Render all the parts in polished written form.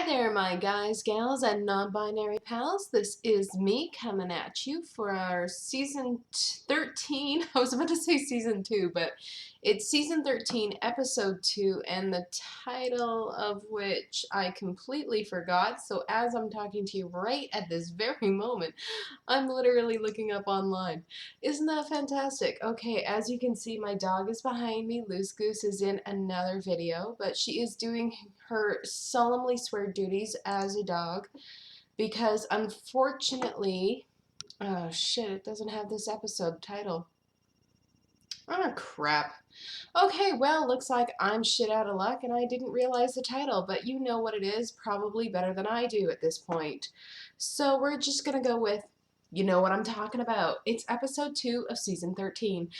Hi there, my guys, gals, and non-binary pals. This is me coming at you for our season 13. I was about to say season 2, but it's season 13, episode 2, and the title of which I completely forgot. So as I'm talking to you right at this very moment, I'm literally looking up online. Isn't that fantastic? Okay, as you can see, my dog is behind me. Loose Goose is in another video, but she is doing her solemnly swear duties as a dog because unfortunately, oh shit, it doesn't have this episode title. Oh crap. Okay, well, looks like I'm shit out of luck and I didn't realize the title, but you know what it is, probably better than I do at this point. So we're just gonna go with, you know what I'm talking about. It's episode 2 of season 13.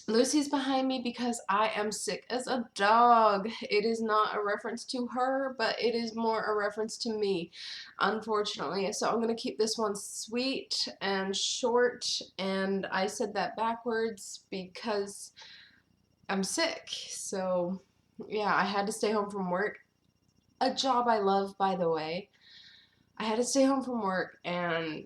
Lucy's behind me because I am sick as a dog. It is not a reference to her, but it is more a reference to me, unfortunately. So I'm going to keep this one sweet and short, and I said that backwards because I'm sick. So, yeah, I had to stay home from work. A job I love, by the way. I had to stay home from work and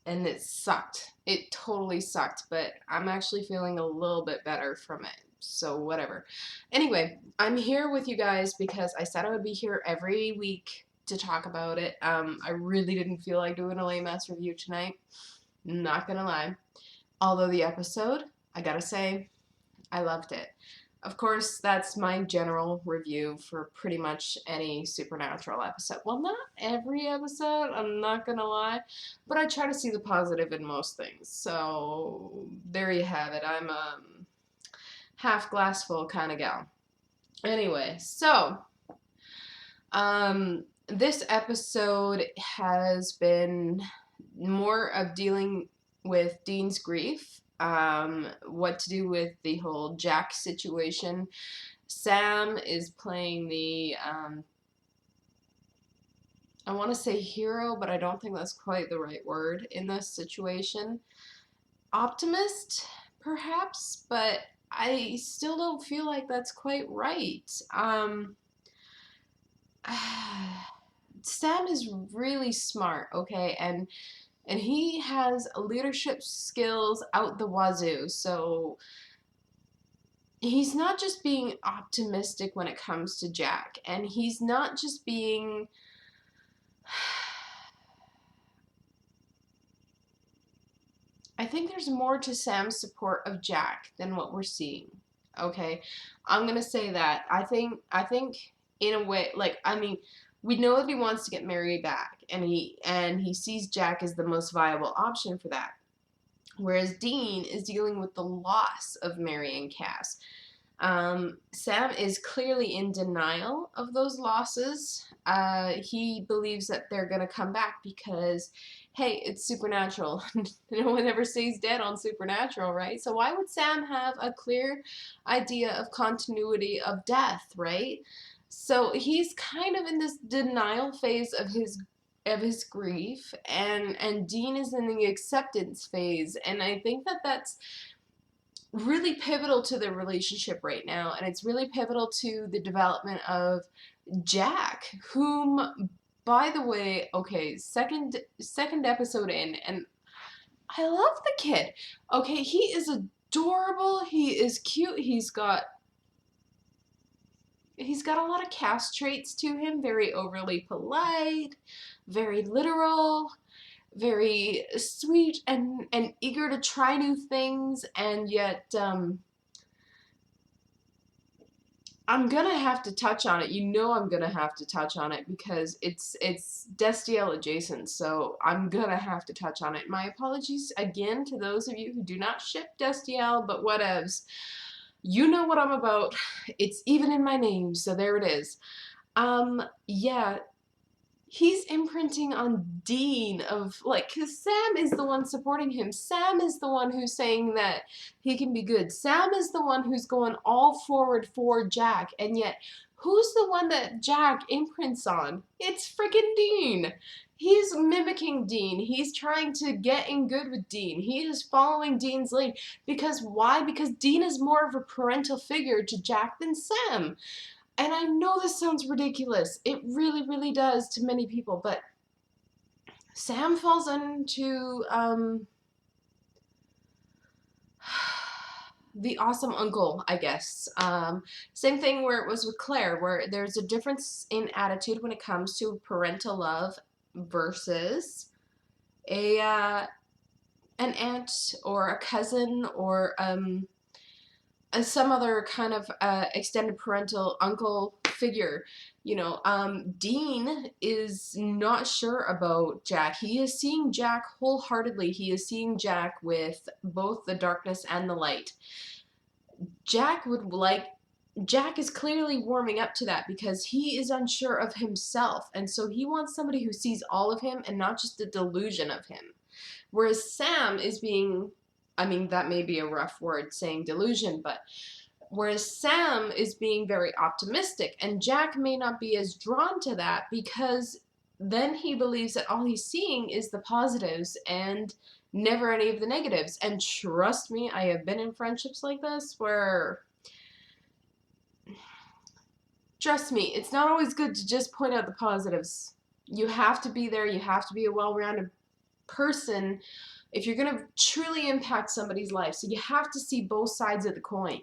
it sucked. It totally sucked, but I'm actually feeling a little bit better from it. So whatever. Anyway, I'm here with you guys because I said I would be here every week to talk about it. I really didn't feel like doing a lame ass review tonight. Not gonna lie. Although the episode, I gotta say, I loved it. Of course, that's my general review for pretty much any Supernatural episode. Well, not every episode, I'm not gonna lie, but I try to see the positive in most things. So, there you have it. I'm a half glass full kind of gal. Anyway, so, this episode has been more of dealing with Dean's grief, what to do with the whole Jack situation. Sam is playing the, I want to say hero, but I don't think that's quite the right word in this situation. Optimist, perhaps, but I still don't feel like that's quite right. Sam is really smart, okay, and he has leadership skills out the wazoo. So he's not just being optimistic when it comes to Jack, and he's not just being I think there's more to Sam's support of Jack than what we're seeing. Okay? I'm going to say that. I think in a way, like, I mean, we know that he wants to get Mary back, and he sees Jack as the most viable option for that. Whereas Dean is dealing with the loss of Mary and Cass. Sam is clearly in denial of those losses. He believes that they're going to come back because, hey, it's Supernatural. No one ever stays dead on Supernatural, right? So why would Sam have a clear idea of continuity of death, right? So he's kind of in this denial phase of his grief, and Dean is in the acceptance phase, and I think that that's really pivotal to the relationship right now, and it's really pivotal to the development of Jack, whom, by the way, okay, second episode in, and I love the kid. Okay, he is adorable, he is cute, he's got a lot of Cass traits to him, very overly polite, very literal, very sweet and eager to try new things, and yet I'm gonna have to touch on it. You know I'm gonna have to touch on it because it's Destiel adjacent, so I'm gonna have to touch on it. My apologies again to those of you who do not ship Destiel, but whatevs. You know what I'm about. It's even in my name, so there it is. Yeah, he's imprinting on Dean of, like, because Sam is the one supporting him. Sam is the one who's saying that he can be good. Sam is the one who's going all forward for Jack, and yet who's the one that Jack imprints on? It's freaking Dean. He's mimicking Dean. He's trying to get in good with Dean. He is following Dean's lead. Because why? Because Dean is more of a parental figure to Jack than Sam. And I know this sounds ridiculous. It really, really does to many people, but Sam falls into the awesome uncle, I guess. Same thing where it was with Claire, where there's a difference in attitude when it comes to parental love versus a an aunt or a cousin or some other kind of extended parental uncle figure. You know, Dean is not sure about Jack. He is seeing Jack wholeheartedly. He is seeing Jack with both the darkness and the light. Jack would like Jack is clearly warming up to that because he is unsure of himself, and so he wants somebody who sees all of him and not just the delusion of him. Whereas Sam is being, I mean, that may be a rough word saying delusion, but whereas Sam is being very optimistic, and Jack may not be as drawn to that because then he believes that all he's seeing is the positives and never any of the negatives. And trust me, I have been in friendships like this where, trust me, it's not always good to just point out the positives. You have to be there, you have to be a well-rounded person if you're going to truly impact somebody's life. So you have to see both sides of the coin.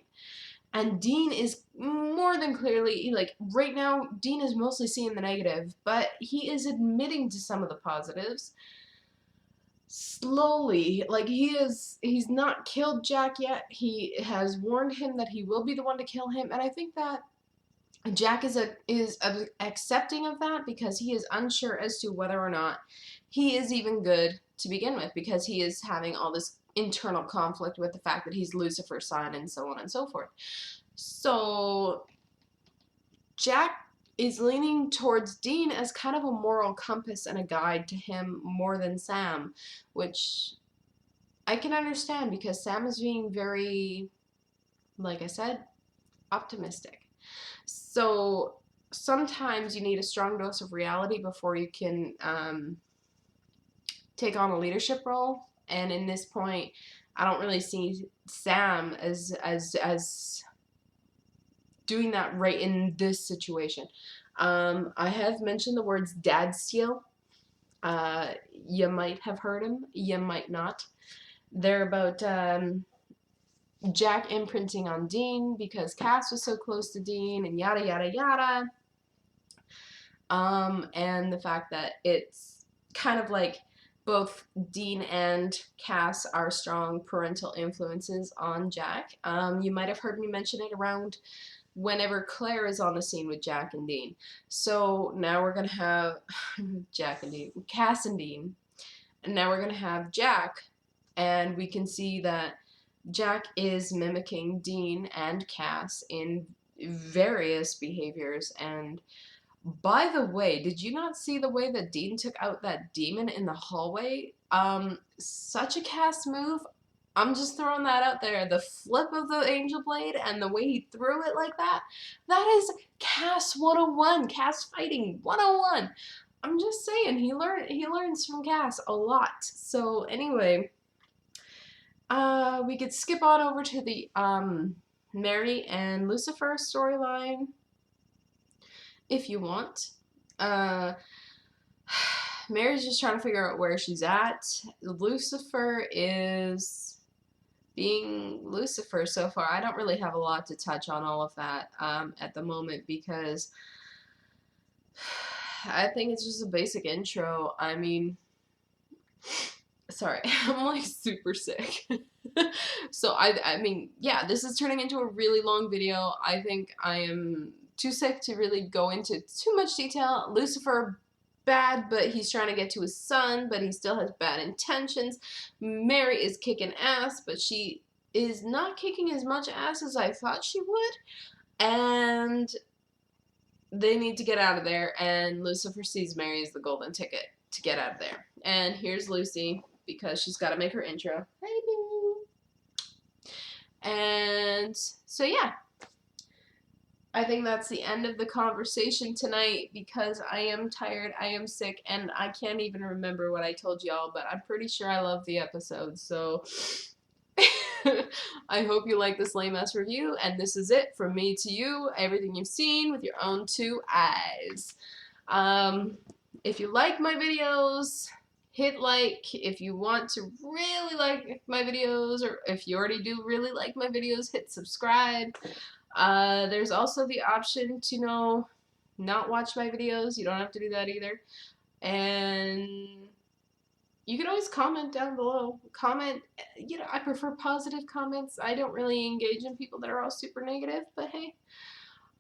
And Dean is more than clearly, like, right now, Dean is mostly seeing the negative, but he is admitting to some of the positives. Slowly, like, he's not killed Jack yet. He has warned him that he will be the one to kill him, and I think that Jack is accepting of that because he is unsure as to whether or not he is even good to begin with, because he is having all this internal conflict with the fact that he's Lucifer's son and so on and so forth. So Jack is leaning towards Dean as kind of a moral compass and a guide to him more than Sam, which I can understand because Sam is being very, like I said, optimistic. So sometimes you need a strong dose of reality before you can take on a leadership role. And in this point, I don't really see Sam as doing that right in this situation. I have mentioned the words dad steal. You might have heard them, you might not. They're about Jack imprinting on Dean because Cass was so close to Dean and yada yada yada. And the fact that it's kind of like both Dean and Cass are strong parental influences on Jack. You might have heard me mention it around whenever Claire is on the scene with Jack and Dean. So now we're gonna have Jack and Dean, Cass and Dean, and now we're gonna have Jack, and we can see that Jack is mimicking Dean and Cass in various behaviors. And by the way, did you not see the way that Dean took out that demon in the hallway? Such a Cass move. I'm just throwing that out there. The flip of the angel blade and the way he threw it like that, that is Cass 101, Cass fighting 101. I'm just saying, he learns from Cass a lot. So anyway, we could skip on over to the Mary and Lucifer storyline if you want. Mary's just trying to figure out where she's at. Lucifer is being Lucifer so far. I don't really have a lot to touch on all of that at the moment because I think it's just a basic intro. I mean, sorry, I'm like super sick. So I mean, yeah, this is turning into a really long video. I think I am too sick to really go into too much detail. Lucifer, bad, but he's trying to get to his son, but he still has bad intentions. Mary is kicking ass, but she is not kicking as much ass as I thought she would. And they need to get out of there, and Lucifer sees Mary as the golden ticket to get out of there. And here's Lucy, because she's got to make her intro. Hey, boo. And so, yeah. I think that's the end of the conversation tonight because I am tired, I am sick, and I can't even remember what I told y'all, but I'm pretty sure I love the episode, so I hope you like this lame ass review, and this is it from me to you, everything you've seen with your own 2 eyes. If you like my videos, hit like. If you want to really like my videos, or if you already do really like my videos, hit subscribe. There's also the option to not watch my videos. You don't have to do that either. And you can always comment down below. Comment, I prefer positive comments. I don't really engage in people that are all super negative, but hey,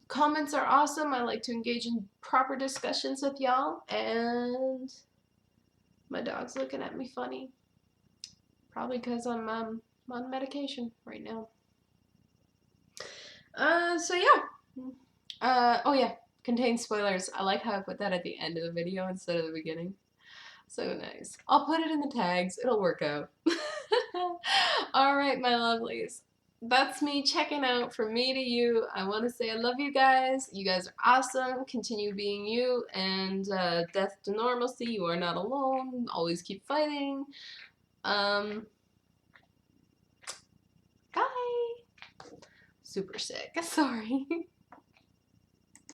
comments are awesome. I like to engage in proper discussions with y'all. And my dog's looking at me funny. Probably because I'm on medication right now. So yeah. Oh yeah, contains spoilers. I like how I put that at the end of the video instead of the beginning. So nice. I'll put it in the tags. It'll work out. Alright, my lovelies. That's me checking out from me to you. I want to say I love you guys. You guys are awesome. Continue being you. And death to normalcy. You are not alone. Always keep fighting. Bye. Super sick. Sorry.